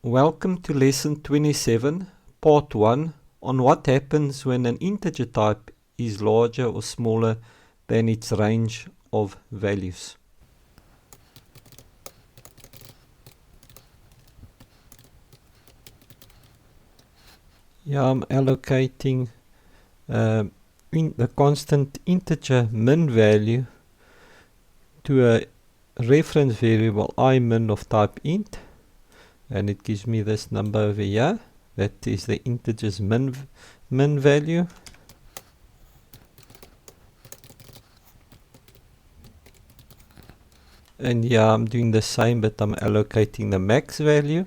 Welcome to lesson 27, part 1, on what happens when an integer type is larger or smaller than its range of values. Yeah, I'm allocating the constant integer min value to a reference variable I min of type int, and it gives me this number over here. That is the integer's min value. And yeah, I'm doing the same, but I'm allocating the max value.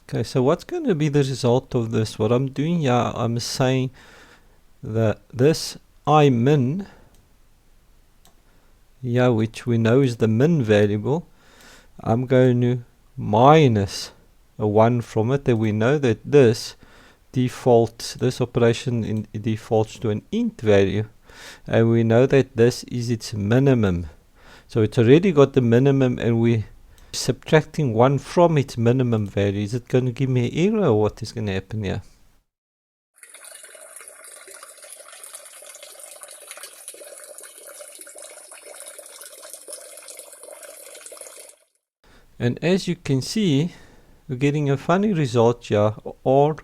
Okay, so what's going to be the result of this? What I'm doing here, I'm saying that this I min, yeah, which we know is the min variable, I'm going to minus a 1 from it, and we know that this operation defaults to an int value, and we know that this is its minimum. So it's already got the minimum, and we're subtracting 1 from its minimum value. Is it going to give me an error, or what is going to happen here? And as you can see, we're getting a funny result here, or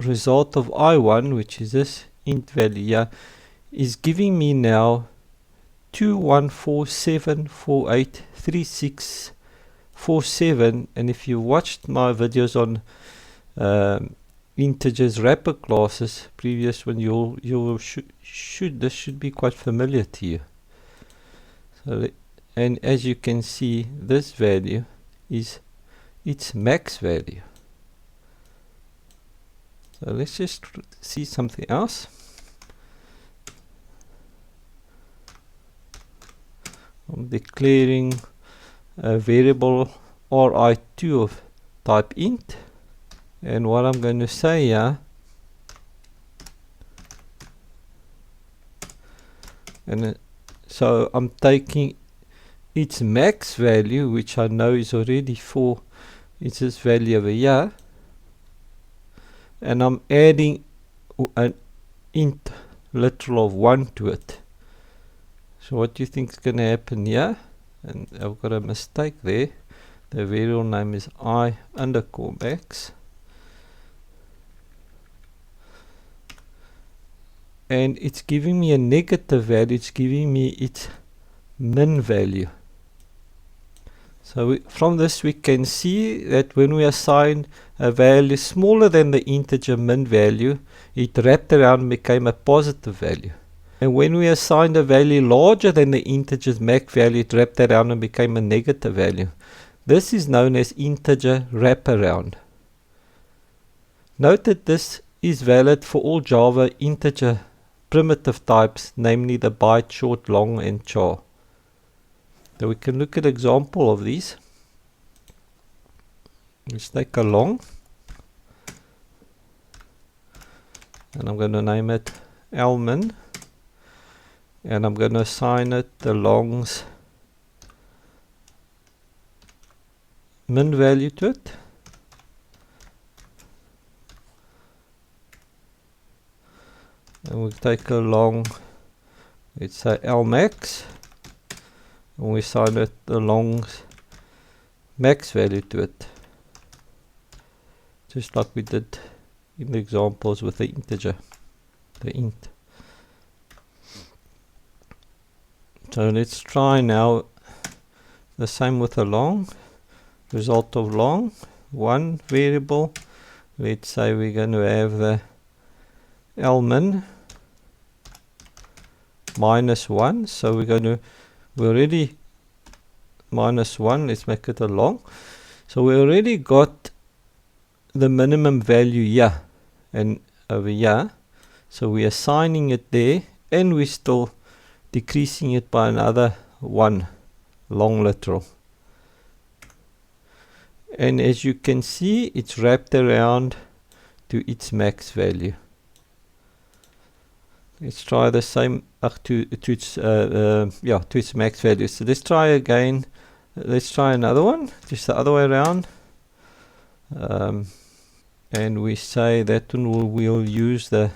result of I1, which is this int value here, is giving me now 2147483647. And if you watched my videos on integers wrapper classes, previous one, this should be quite familiar to you. So, and as you can see, this value is its max value. So let's just see something else. I'm declaring a variable ri2 of type int, and what I'm going to say here, so I'm taking its max value, which I know is already 4, it's this value over here, and I'm adding an int literal of 1 to it. So what do you think is going to happen here? And I've got a mistake there. The variable name is I underscore max. And it's giving me a negative value. It's giving me its min value. So from this we can see that when we assign a value smaller than the integer min value, it wrapped around and became a positive value. And when we assigned a value larger than the integer's max value, it wrapped around and became a negative value. This is known as integer wraparound. Note that this is valid for all Java integer primitive types, namely the byte, short, long, and char. So we can look at an example of these. Let's take a long, and I'm going to name it lmin, and I'm going to assign it the long's min value to it. And we'll take a long, let's say lmax, and we assign it the long's max value to it, just like we did in the examples with the integer, the int. So let's try now the same with the long. Result of long, one variable. Let's say we're going to have the lmin minus 1. So we already minus 1. Let's make it a long. So we already got the minimum value here and over here. So we're assigning it there, and we're still decreasing it by another 1 long literal. And as you can see, it's wrapped around to its max value. Let's try the same to its max value. So let's try again. Let's try another one, just the other way around. And we say that one we'll use the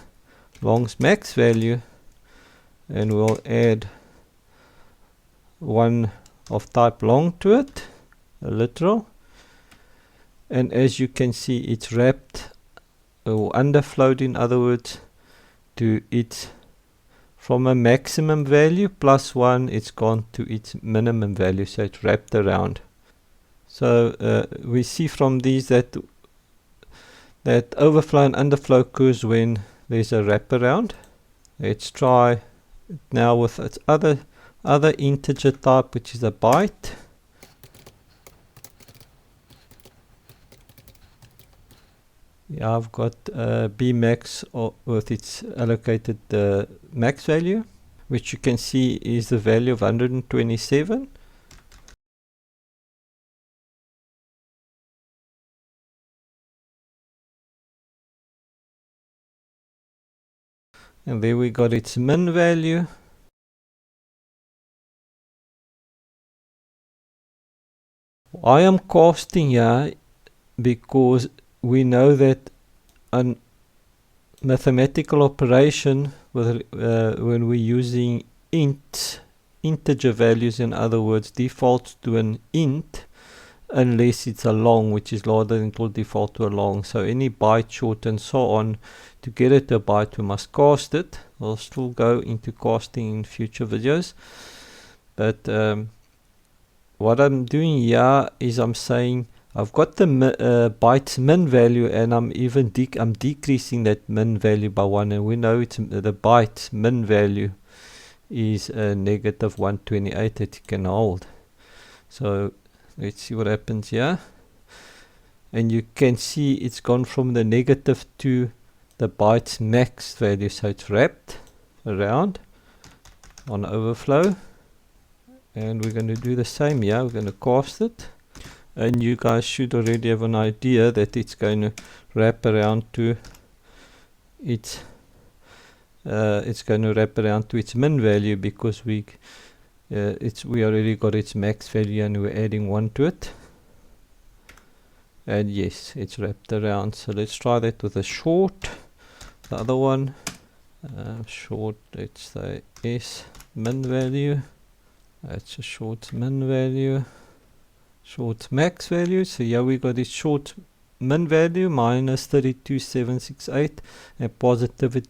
long's max value, and we'll add one of type long to it, a literal. And as you can see, it's wrapped or underflowed, in other words, to its from a maximum value plus 1, it's gone to its minimum value, so it's wrapped around. So we see from these that overflow and underflow occurs when there's a wraparound. Let's try it now with its other integer type, which is a byte. Yeah, I've got bmax with its allocated max value, which you can see is the value of 127. And there we got its min value. I am casting here because we know that a mathematical operation with when we're using integer values, in other words, defaults to an int unless it's a long, which is larger than, it will default to a long. So any byte, short, and so on, to get it to a byte, we must cast it. We'll still go into casting in future videos, but what I'm doing here is I'm saying I've got the bytes min value, and I'm decreasing that min value by 1, and we know it's the bytes min value is negative 128 that you can hold. So let's see what happens here, and you can see it's gone from the negative to the bytes max value, so it's wrapped around on overflow. And we're going to do the same here. We're going to cast it, and you guys should already have an idea that it's going to wrap around to its min value, because we already got its max value and we're adding 1 to it. And yes, it's wrapped around. So let's try that with a short, the other one. Short, let's say s min value. That's a short min value, short max value. So here we got this short min value minus 32768 and positive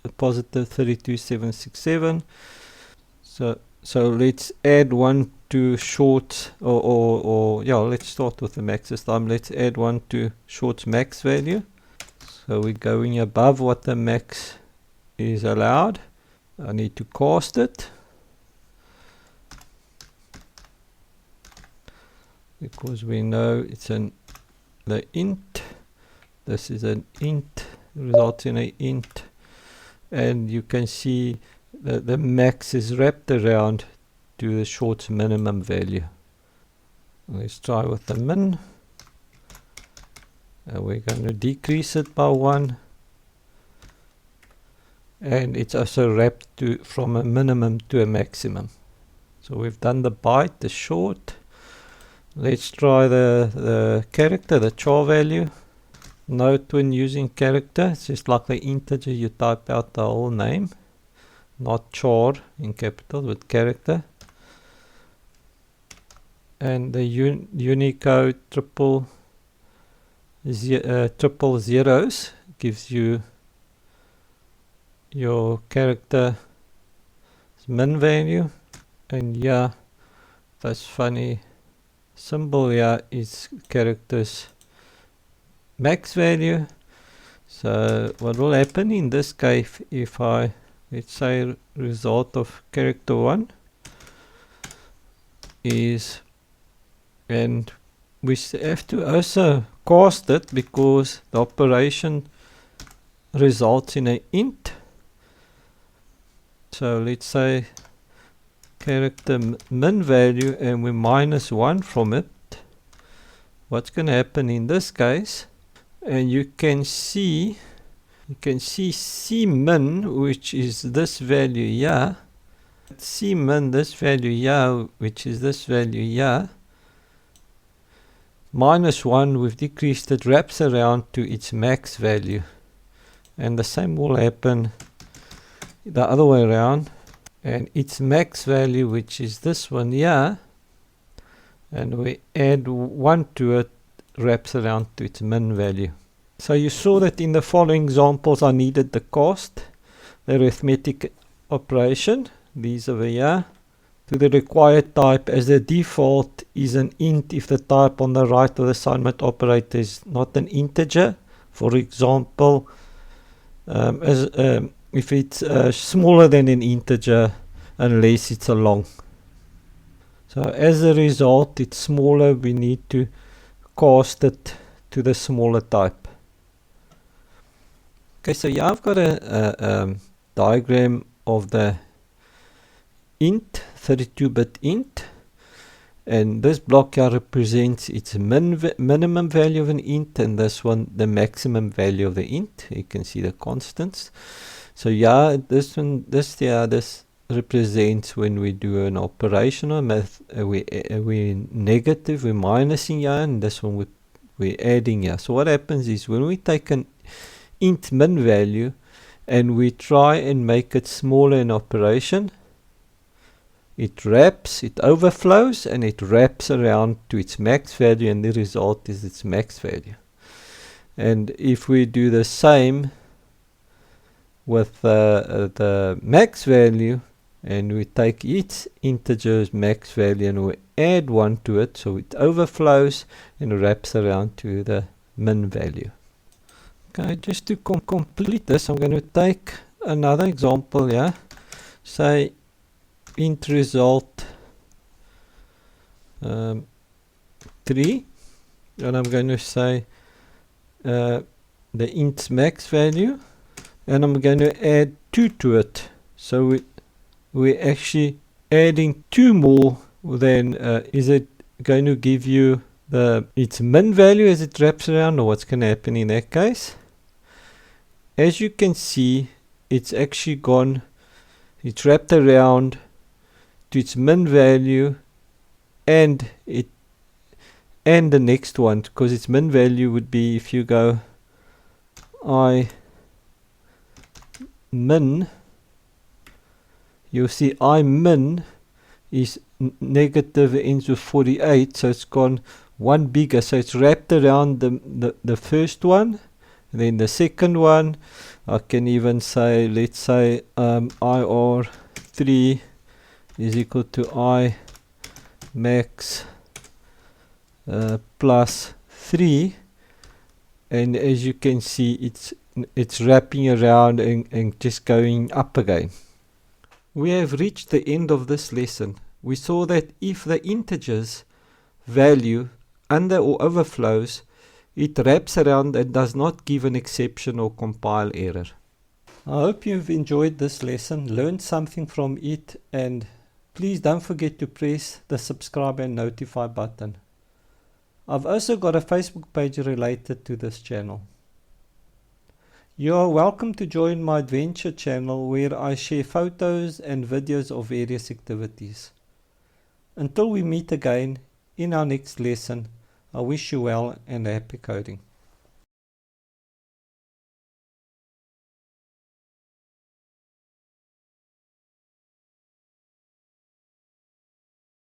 32767. So let's add 1 to short, or let's start with the max this time. Let's add 1 to short's max value. So we're going above what the max is allowed. I need to cast it, because we know it's the int. This is an int, results in an int, and you can see that the max is wrapped around to the short's minimum value. Let's try with the min, and we're going to decrease it by 1, and it's also wrapped from a minimum to a maximum. So we've done the byte, the short. Let's try the character, the char value. Note when using character, it's just like the integer, you type out the whole name, not char in capital, but character. And the Unicode triple zeros gives you your character min value. And yeah, that's funny. Symbol here is character's max value. So what will happen in this case, if I, let's say, result of character 1 is, and we have to also cast it because the operation results in an int. So let's say character min value, and we minus 1 from it. What's going to happen in this case, and you can see you can see C min, which is this value here, C min, this value here, which is this value here, minus 1, we've decreased it, wraps around to its max value. And the same will happen the other way around. And its max value, which is this one here, and we add 1 to it, wraps around to its min value. So you saw that in the following examples I needed the cast, the arithmetic operation, these over here, to the required type as the default is an int if the type on the right of the assignment operator is not an integer. For example, if it's smaller than an integer unless it's a long. So as a result, it's smaller, we need to cast it to the smaller type. Okay, so here I've got a diagram of the int, 32-bit int, and this block here represents its minimum value of an int, and this one the maximum value of the int. You can see the constants. So yeah, this represents when we do an operational math, we negative, we're minusing here, and this one we're adding here. So what happens is when we take an int min value and we try and make it smaller in operation, it overflows and it wraps around to its max value, and the result is its max value. And if we do the same with the max value, and we take its integer's max value and we add 1 to it, so it overflows and wraps around to the min value. Okay, just to complete this, I'm going to take another example here. Say int result 3, and I'm going to say the int's max value, and I'm going to add 2 to it. So we're actually adding 2 more than is it going to give you its min value as it wraps around, or what's going to happen in that case? As you can see, it's actually gone, it's wrapped around to its min value and the next one, because its min value would be, if you go I min, you'll see I min is negative, ends with 48, so it's gone one bigger, so it's wrapped around the first one, and then the second one. I can even say, let's say IR3 is equal to I max plus 3, and as you can see, it's wrapping around and just going up again. We have reached the end of this lesson. We saw that if the integer's value under or overflows, it wraps around and does not give an exception or compile error. I hope you've enjoyed this lesson, learned something from it, and please don't forget to press the subscribe and notify button. I've also got a Facebook page related to this channel. You are welcome to join my adventure channel where I share photos and videos of various activities. Until we meet again in our next lesson, I wish you well and happy coding.